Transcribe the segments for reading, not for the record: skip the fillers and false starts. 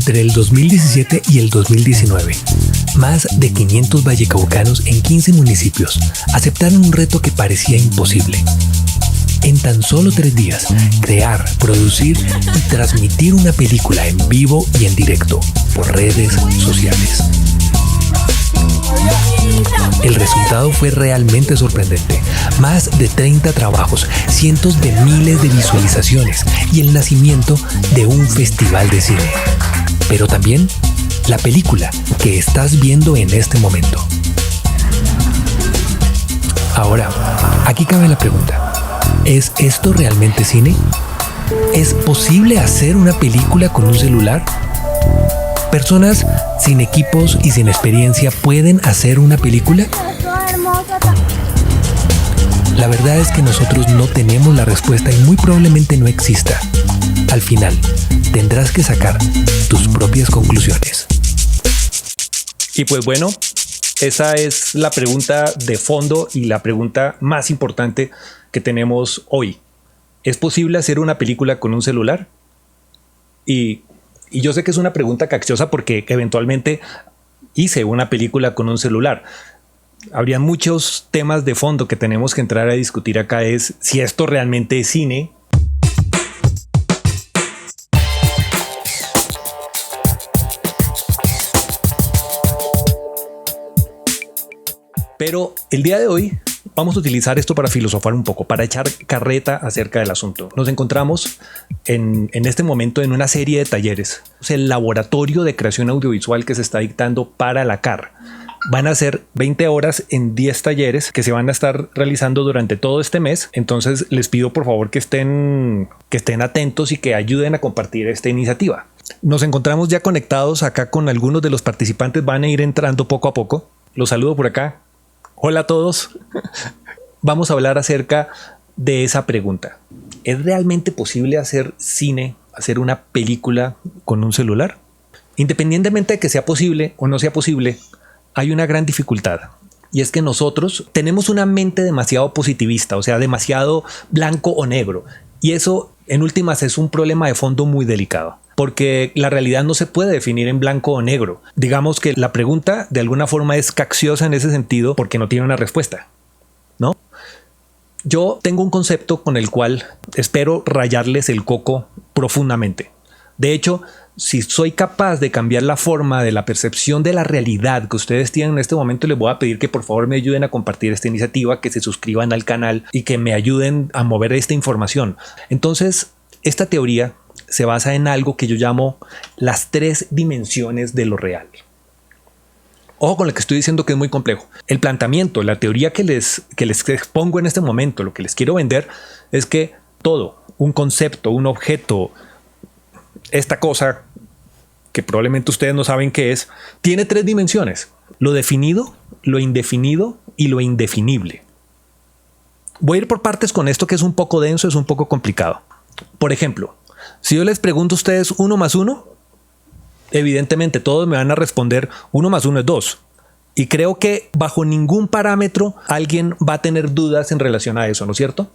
Entre el 2017 y el 2019, más de 500 vallecaucanos en 15 municipios aceptaron un reto que parecía imposible. En tan solo 3 días, crear, producir y transmitir una película en vivo y en directo por redes sociales. El resultado fue realmente sorprendente. Más de 30 trabajos, cientos de miles de visualizaciones y el nacimiento de un festival de cine. Pero también la película que estás viendo en este momento. Ahora, aquí cabe la pregunta. ¿Es esto realmente cine? ¿Es posible hacer una película con un celular? ¿Personas sin equipos y sin experiencia pueden hacer una película? La verdad es que nosotros no tenemos la respuesta y muy probablemente no exista. Al final, tendrás que sacar tus propias conclusiones. Y pues bueno, esa es la pregunta de fondo y la pregunta más importante que tenemos hoy. ¿Es posible hacer una película con un celular? Y yo sé que es una pregunta capciosa porque eventualmente hice una película con un celular. Habría muchos temas de fondo que tenemos que entrar a discutir acá. Es si esto realmente es cine. Pero el día de hoy vamos a utilizar esto para filosofar un poco, para echar carreta acerca del asunto. Nos encontramos en este momento en una serie de talleres. Es el laboratorio de creación audiovisual que se está dictando para la CAR. Van a ser 20 horas en 10 talleres que se van a estar realizando durante todo este mes. Entonces les pido por favor que estén atentos y que ayuden a compartir esta iniciativa. Nos encontramos ya conectados acá con algunos de los participantes. Van a ir entrando poco a poco. Los saludo por acá. Hola a todos. Vamos a hablar acerca de esa pregunta. ¿Es realmente posible hacer cine, hacer una película con un celular? Independientemente de que sea posible o no sea posible, hay una gran dificultad. Y es que nosotros tenemos una mente demasiado positivista, o sea, demasiado blanco o negro. Y eso, en últimas, es un problema de fondo muy delicado. Porque la realidad no se puede definir en blanco o negro. Digamos que la pregunta de alguna forma es capciosa en ese sentido porque no tiene una respuesta, ¿no? Yo tengo un concepto con el cual espero rayarles el coco profundamente. De hecho, si soy capaz de cambiar la forma de la percepción de la realidad que ustedes tienen en este momento, les voy a pedir que por favor me ayuden a compartir esta iniciativa, que se suscriban al canal y que me ayuden a mover esta información. Entonces, esta teoría se basa en algo que yo llamo las 3 dimensiones de lo real. Ojo con lo que estoy diciendo, que es muy complejo. El planteamiento, la teoría que les expongo en este momento, lo que les quiero vender es que todo, un concepto, un objeto, esta cosa que probablemente ustedes no saben qué es, tiene 3 dimensiones: lo definido, lo indefinido y lo indefinible. Voy a ir por partes con esto, que es un poco denso, es un poco complicado. Por ejemplo, si yo les pregunto a ustedes 1 más 1, evidentemente todos me van a responder 1 más 1 es 2. Y creo que bajo ningún parámetro alguien va a tener dudas en relación a eso, ¿no es cierto?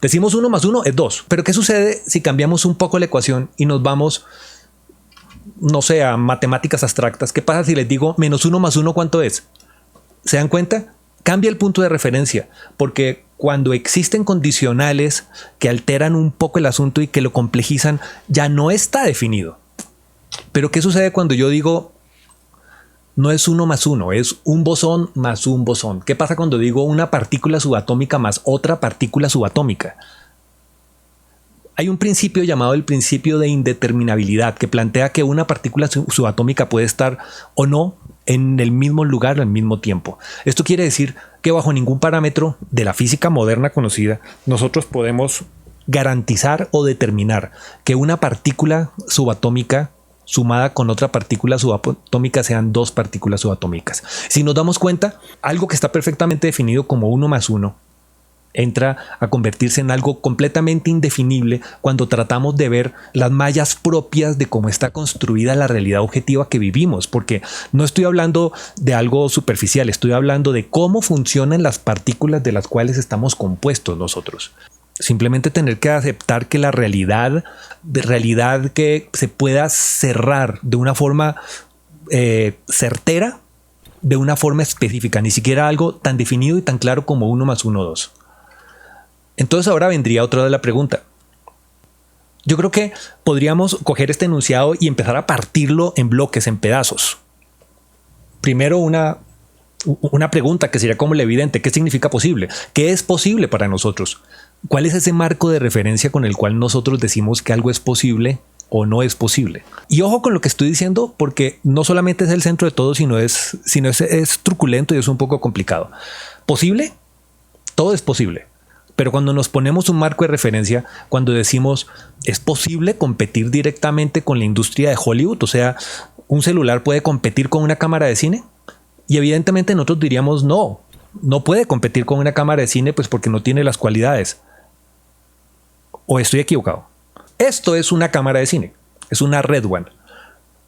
Decimos 1 más 1 es 2. Pero ¿qué sucede si cambiamos un poco la ecuación y nos vamos, no sé, a matemáticas abstractas? ¿Qué pasa si les digo menos 1 más 1 cuánto es? ¿Se dan cuenta? Cambia el punto de referencia, porque cuando existen condicionales que alteran un poco el asunto y que lo complejizan, ya no está definido. Pero ¿qué sucede cuando yo digo no es 1 más 1, es un bosón más un bosón? ¿Qué pasa cuando digo una partícula subatómica más otra partícula subatómica? Hay un principio llamado el principio de indeterminabilidad, que plantea que una partícula subatómica puede estar o no en el mismo lugar al mismo tiempo. Esto quiere decir que bajo ningún parámetro de la física moderna conocida nosotros podemos garantizar o determinar que una partícula subatómica sumada con otra partícula subatómica sean 2 partículas subatómicas. Si nos damos cuenta, algo que está perfectamente definido como 1 más 1 entra a convertirse en algo completamente indefinible cuando tratamos de ver las mallas propias de cómo está construida la realidad objetiva que vivimos, porque no estoy hablando de algo superficial, estoy hablando de cómo funcionan las partículas de las cuales estamos compuestos nosotros. Simplemente tener que aceptar que la realidad que se pueda cerrar de una forma certera, de una forma específica, ni siquiera algo tan definido y tan claro como 1 más 1, 2. Entonces ahora vendría otra de la pregunta. Yo creo que podríamos coger este enunciado y empezar a partirlo en bloques, en pedazos. Primero una pregunta que sería como la evidente: ¿qué significa posible? ¿Qué es posible para nosotros? ¿Cuál es ese marco de referencia con el cual nosotros decimos que algo es posible o no es posible? Y ojo con lo que estoy diciendo, porque no solamente es el centro de todo, sino es truculento y es un poco complicado. ¿Posible? Todo es posible. Pero cuando nos ponemos un marco de referencia, cuando decimos es posible competir directamente con la industria de Hollywood, o sea, ¿un celular puede competir con una cámara de cine? Y evidentemente nosotros diríamos no puede competir con una cámara de cine, pues porque no tiene las cualidades. ¿O estoy equivocado? Esto es una cámara de cine, es una Red One.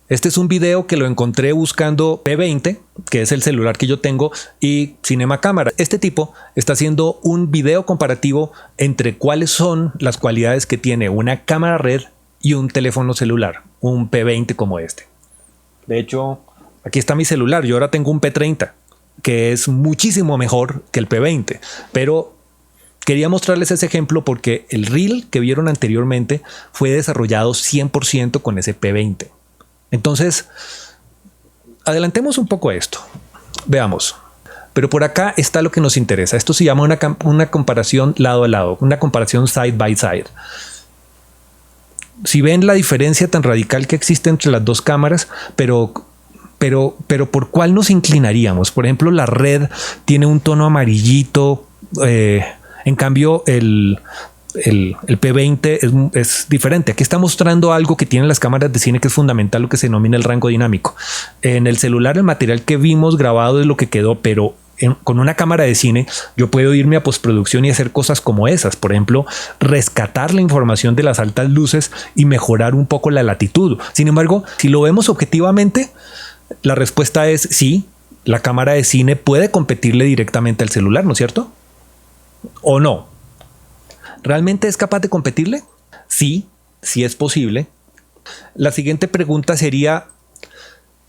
Este es un video que lo encontré buscando P20, que es el celular que yo tengo, y Cinema Cámara. Este tipo está haciendo un video comparativo entre cuáles son las cualidades que tiene una cámara Red y un teléfono celular, un P20 como este. De hecho, aquí está mi celular. Yo ahora tengo un P30, que es muchísimo mejor que el P20, pero quería mostrarles ese ejemplo porque el reel que vieron anteriormente fue desarrollado 100% con ese P20. Entonces, adelantemos un poco esto. Veamos. Pero por acá está lo que nos interesa. Esto se llama una comparación lado a lado, una comparación side by side. Si ven la diferencia tan radical que existe entre las dos cámaras, pero ¿por cuál nos inclinaríamos? Por ejemplo, la Red tiene un tono amarillito, en cambio el P20 es diferente. Aquí está mostrando algo que tienen las cámaras de cine que es fundamental, lo que se denomina el rango dinámico. En el celular el material que vimos grabado es lo que quedó, pero con una cámara de cine yo puedo irme a postproducción y hacer cosas como esas. Por ejemplo, rescatar la información de las altas luces y mejorar un poco la latitud. Sin embargo, si lo vemos objetivamente, la respuesta es sí, la cámara de cine puede competirle directamente al celular, ¿no es cierto? ¿O no? ¿Realmente es capaz de competirle? Sí, sí es posible. La siguiente pregunta sería: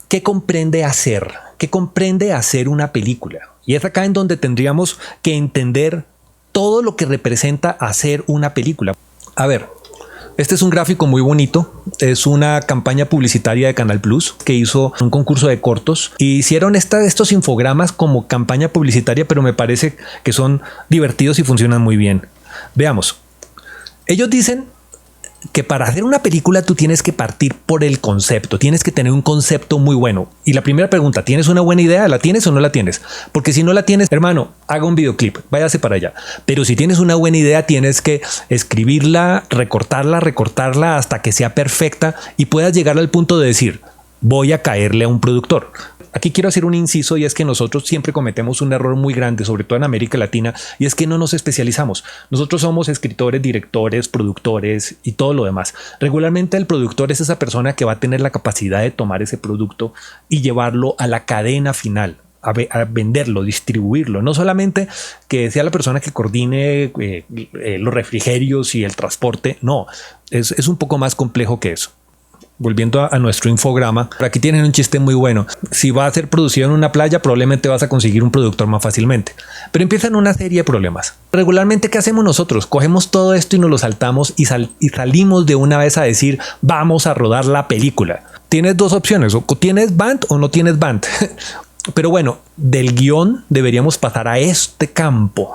¿qué comprende hacer? ¿Qué comprende hacer una película? Y es acá en donde tendríamos que entender todo lo que representa hacer una película. A ver, este es un gráfico muy bonito. Es una campaña publicitaria de Canal Plus que hizo un concurso de cortos y hicieron estos infogramas como campaña publicitaria, pero me parece que son divertidos y funcionan muy bien. Veamos. Ellos dicen que para hacer una película tú tienes que partir por el concepto, tienes que tener un concepto muy bueno. Y la primera pregunta: ¿tienes una buena idea? ¿La tienes o no la tienes? Porque si no la tienes, hermano, haga un videoclip, váyase para allá. Pero si tienes una buena idea, tienes que escribirla, recortarla hasta que sea perfecta y puedas llegar al punto de decir: voy a caerle a un productor. Aquí quiero hacer un inciso, y es que nosotros siempre cometemos un error muy grande, sobre todo en América Latina, y es que no nos especializamos. Nosotros somos escritores, directores, productores y todo lo demás. Regularmente el productor es esa persona que va a tener la capacidad de tomar ese producto y llevarlo a la cadena final, a venderlo, distribuirlo. No solamente que sea la persona que coordine los refrigerios y el transporte, no, es un poco más complejo que eso. Volviendo a nuestro infograma, aquí tienen un chiste muy bueno. Si va a ser producido en una playa, probablemente vas a conseguir un productor más fácilmente. Pero empiezan una serie de problemas. Regularmente, ¿qué hacemos nosotros? Cogemos todo esto y nos lo saltamos y salimos de una vez a decir: vamos a rodar la película. Tienes dos opciones: o tienes band o no tienes band. Pero bueno, del guión deberíamos pasar a este campo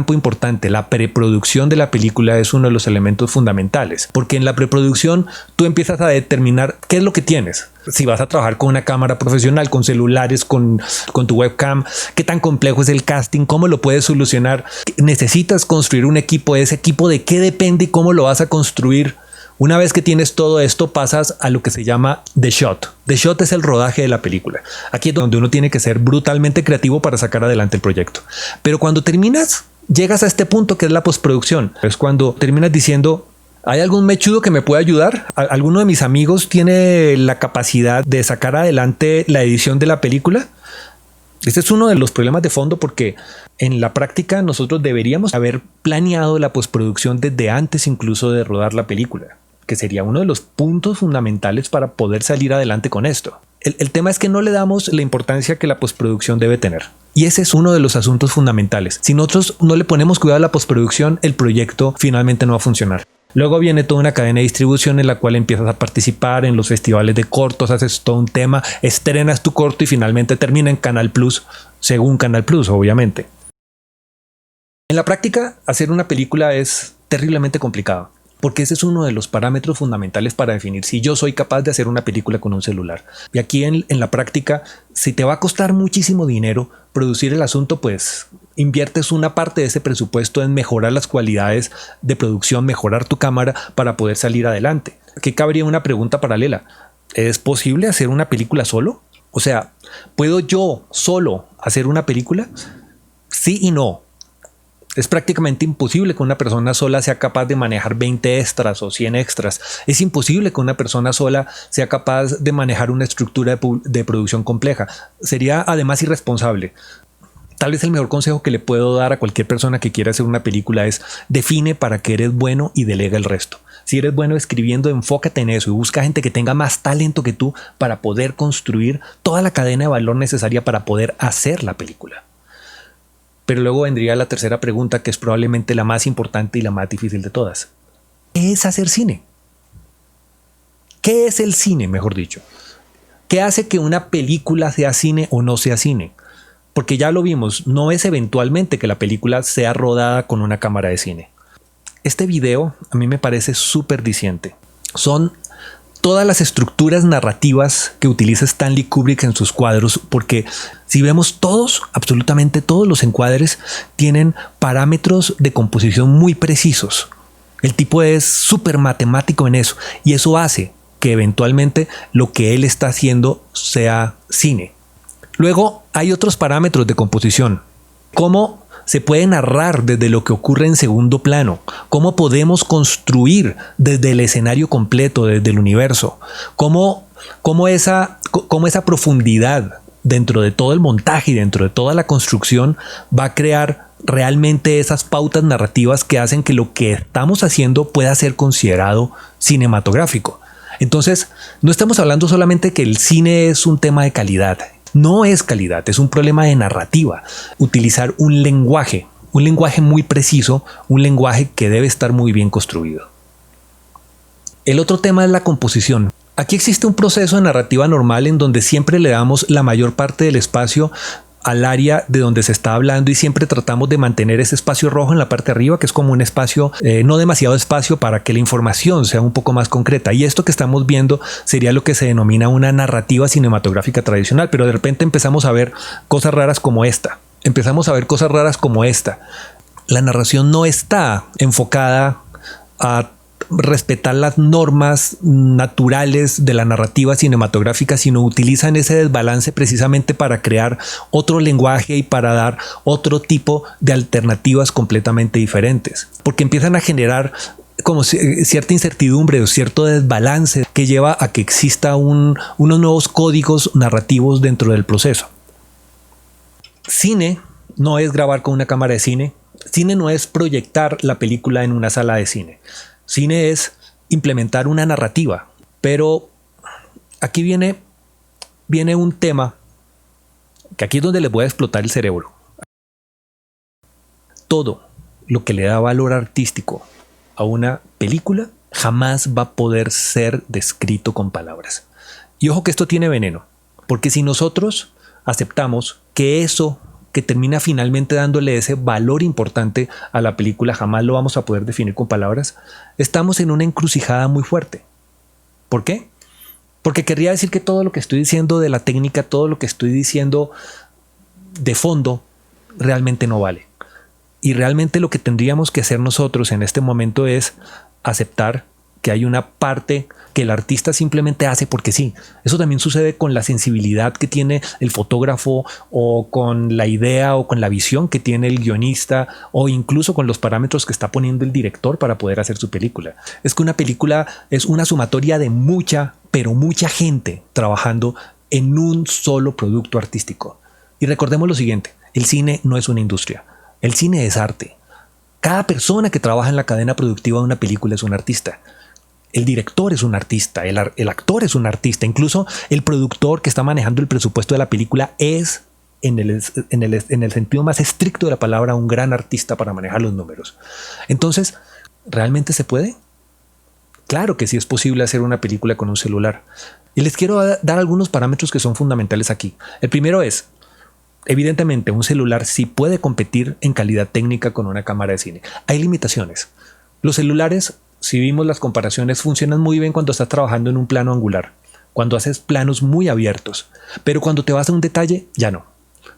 importante. La preproducción de la película es uno de los elementos fundamentales, porque en la preproducción tú empiezas a determinar qué es lo que tienes. Si vas a trabajar con una cámara profesional, con celulares, con tu webcam, qué tan complejo es el casting, cómo lo puedes solucionar. Necesitas construir un equipo. ¿Ese equipo de qué depende y cómo lo vas a construir? Una vez que tienes todo esto, pasas a lo que se llama The Shot. The Shot es el rodaje de la película. Aquí es donde uno tiene que ser brutalmente creativo para sacar adelante el proyecto. Pero cuando terminas, llegas a este punto que es la postproducción. Es cuando terminas diciendo: ¿hay algún mechudo que me pueda ayudar? ¿Alguno de mis amigos tiene la capacidad de sacar adelante la edición de la película? Este es uno de los problemas de fondo porque en la práctica nosotros deberíamos haber planeado la postproducción desde antes incluso de rodar la película, que sería uno de los puntos fundamentales para poder salir adelante con esto. El tema es que no le damos la importancia que la postproducción debe tener. Y ese es uno de los asuntos fundamentales. Si nosotros no le ponemos cuidado a la postproducción, el proyecto finalmente no va a funcionar. Luego viene toda una cadena de distribución en la cual empiezas a participar en los festivales de cortos, haces todo un tema, estrenas tu corto y finalmente termina en Canal Plus, según Canal Plus, obviamente. En la práctica, hacer una película es terriblemente complicado, porque ese es uno de los parámetros fundamentales para definir si yo soy capaz de hacer una película con un celular. Y aquí en la práctica, si te va a costar muchísimo dinero producir el asunto, pues inviertes una parte de ese presupuesto en mejorar las cualidades de producción, mejorar tu cámara para poder salir adelante. Aquí cabría una pregunta paralela. ¿Es posible hacer una película solo? O sea, ¿puedo yo solo hacer una película? Sí y no. Es prácticamente imposible que una persona sola sea capaz de manejar 20 extras o 100 extras. Es imposible que una persona sola sea capaz de manejar una estructura de producción compleja. Sería además irresponsable. Tal vez el mejor consejo que le puedo dar a cualquier persona que quiera hacer una película es: define para qué eres bueno y delega el resto. Si eres bueno escribiendo, enfócate en eso y busca gente que tenga más talento que tú para poder construir toda la cadena de valor necesaria para poder hacer la película. Pero luego vendría la tercera pregunta, que es probablemente la más importante y la más difícil de todas. ¿Qué es hacer cine? ¿Qué es el cine, mejor dicho? ¿Qué hace que una película sea cine o no sea cine? Porque ya lo vimos, no es eventualmente que la película sea rodada con una cámara de cine. Este video a mí me parece súper diciente. Son todas las estructuras narrativas que utiliza Stanley Kubrick en sus cuadros, porque si vemos todos, absolutamente todos los encuadres tienen parámetros de composición muy precisos. El tipo es súper matemático en eso y eso hace que eventualmente lo que él está haciendo sea cine. Luego hay otros parámetros de composición. ¿Cómo se puede narrar desde lo que ocurre en segundo plano? ¿Cómo podemos construir desde el escenario completo, desde el universo? ¿Cómo esa profundidad dentro de todo el montaje y dentro de toda la construcción va a crear realmente esas pautas narrativas que hacen que lo que estamos haciendo pueda ser considerado cinematográfico? Entonces, no estamos hablando solamente que el cine es un tema de calidad. No es calidad, es un problema de narrativa. Utilizar un lenguaje muy preciso, un lenguaje que debe estar muy bien construido. El otro tema es la composición. Aquí existe un proceso de narrativa normal en donde siempre le damos la mayor parte del espacio al área de donde se está hablando y siempre tratamos de mantener ese espacio rojo en la parte de arriba, que es como un espacio, no demasiado espacio, para que la información sea un poco más concreta. Y esto que estamos viendo sería lo que se denomina una narrativa cinematográfica tradicional, pero de repente empezamos a ver cosas raras como esta. La narración no está enfocada a respetar las normas naturales de la narrativa cinematográfica, sino utilizan ese desbalance precisamente para crear otro lenguaje y para dar otro tipo de alternativas completamente diferentes, porque empiezan a generar como cierta incertidumbre o cierto desbalance que lleva a que exista unos nuevos códigos narrativos dentro del proceso. Cine no es grabar con una cámara de cine. Cine no es proyectar la película en una sala de cine. Cine es implementar una narrativa, pero aquí viene un tema que aquí es donde les voy a explotar el cerebro. Todo lo que le da valor artístico a una película jamás va a poder ser descrito con palabras. Y ojo que esto tiene veneno, porque si nosotros aceptamos que eso que termina finalmente dándole ese valor importante a la película jamás lo vamos a poder definir con palabras, estamos en una encrucijada muy fuerte. ¿Por qué? Porque querría decir que todo lo que estoy diciendo de la técnica, todo lo que estoy diciendo de fondo, realmente no vale. Y realmente lo que tendríamos que hacer nosotros en este momento es aceptar que hay una parte que el artista simplemente hace porque sí. Eso también sucede con la sensibilidad que tiene el fotógrafo, o con la idea o con la visión que tiene el guionista, o incluso con los parámetros que está poniendo el director para poder hacer su película. Es que una película es una sumatoria de mucha, pero mucha gente trabajando en un solo producto artístico. Y recordemos lo siguiente, el cine no es una industria, el cine es arte. Cada persona que trabaja en la cadena productiva de una película es un artista. El director es un artista, el actor es un artista, incluso el productor que está manejando el presupuesto de la película es, en el sentido más estricto de la palabra, un gran artista para manejar los números. Entonces, ¿realmente se puede? Claro que sí es posible hacer una película con un celular. Y les quiero dar algunos parámetros que son fundamentales aquí. El primero es, evidentemente, un celular sí puede competir en calidad técnica con una cámara de cine. Hay limitaciones. Los celulares, si vimos las comparaciones, funcionan muy bien cuando estás trabajando en un plano angular, cuando haces planos muy abiertos, pero cuando te vas a un detalle, ya no.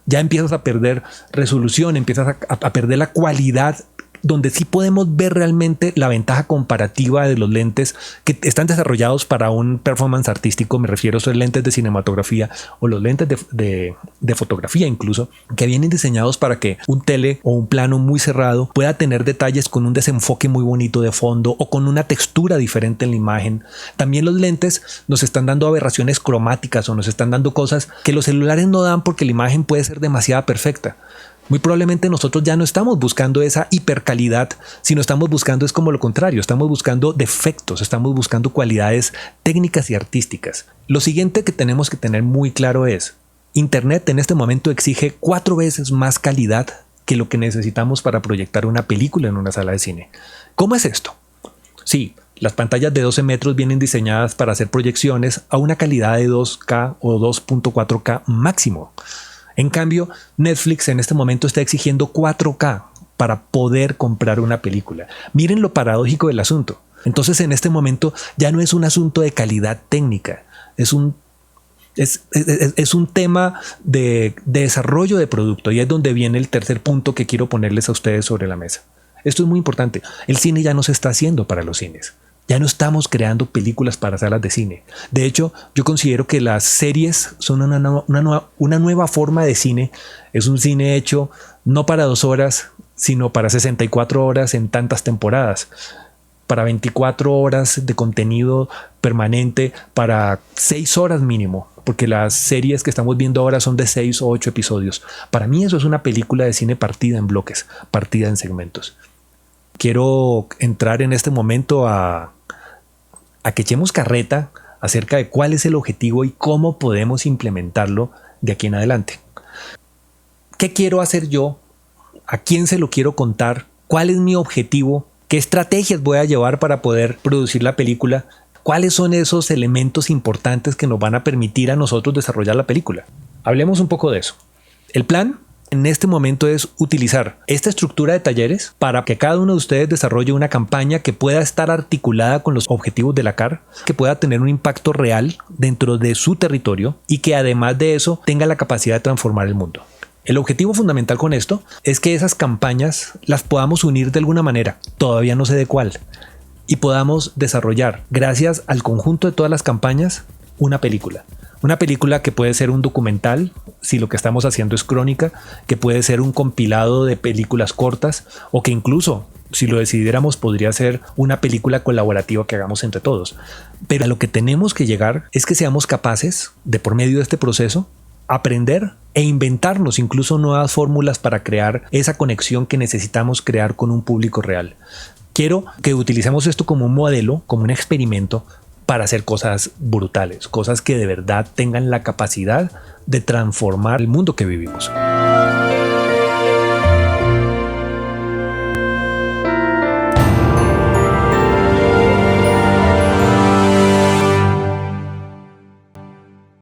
Ya empiezas a perder resolución, empiezas a perder la cualidad, donde sí podemos ver realmente la ventaja comparativa de los lentes que están desarrollados para un performance artístico. Me refiero a esos lentes de cinematografía o los lentes de fotografía incluso, que vienen diseñados para que un tele o un plano muy cerrado pueda tener detalles con un desenfoque muy bonito de fondo o con una textura diferente en la imagen. También los lentes nos están dando aberraciones cromáticas o nos están dando cosas que los celulares no dan porque la imagen puede ser demasiado perfecta. Muy probablemente nosotros ya no estamos buscando esa hipercalidad, sino estamos buscando es como lo contrario, estamos buscando defectos, estamos buscando cualidades técnicas y artísticas. Lo siguiente que tenemos que tener muy claro es, Internet en este momento exige 4 veces más calidad que lo que necesitamos para proyectar una película en una sala de cine. ¿Cómo es esto? Sí, las pantallas de 12 metros vienen diseñadas para hacer proyecciones a una calidad de 2K o 2.4K máximo. En cambio, Netflix en este momento está exigiendo 4K para poder comprar una película. Miren lo paradójico del asunto. Entonces, en este momento ya no es un asunto de calidad técnica, es un tema de desarrollo de producto, y es donde viene el tercer punto que quiero ponerles a ustedes sobre la mesa. Esto es muy importante. El cine ya no se está haciendo para los cines. Ya no estamos creando películas para salas de cine. De hecho, yo considero que las series son una nueva forma de cine. Es un cine hecho no para 2 horas, sino para 64 horas en tantas temporadas. Para 24 horas de contenido permanente, para 6 horas mínimo. Porque las series que estamos viendo ahora son de 6 o 8 episodios. Para mí eso es una película de cine partida en bloques, partida en segmentos. Quiero entrar en este momento a que echemos carreta acerca de cuál es el objetivo y cómo podemos implementarlo de aquí en adelante. ¿Qué quiero hacer yo? ¿A quién se lo quiero contar? ¿Cuál es mi objetivo? ¿Qué estrategias voy a llevar para poder producir la película? ¿Cuáles son esos elementos importantes que nos van a permitir a nosotros desarrollar la película? Hablemos un poco de eso. El plan en este momento es utilizar esta estructura de talleres para que cada uno de ustedes desarrolle una campaña que pueda estar articulada con los objetivos de la CAR, que pueda tener un impacto real dentro de su territorio y que además de eso tenga la capacidad de transformar el mundo. El objetivo fundamental con esto es que esas campañas las podamos unir de alguna manera, todavía no sé de cuál, y podamos desarrollar, gracias al conjunto de todas las campañas, una película. Una película que puede ser un documental, si lo que estamos haciendo es crónica, que puede ser un compilado de películas cortas, o que incluso, si lo decidiéramos, podría ser una película colaborativa que hagamos entre todos. Pero a lo que tenemos que llegar es que seamos capaces, de por medio de este proceso, aprender e inventarnos incluso nuevas fórmulas para crear esa conexión que necesitamos crear con un público real. Quiero que utilicemos esto como un modelo, como un experimento, para hacer cosas brutales, cosas que de verdad tengan la capacidad de transformar el mundo que vivimos.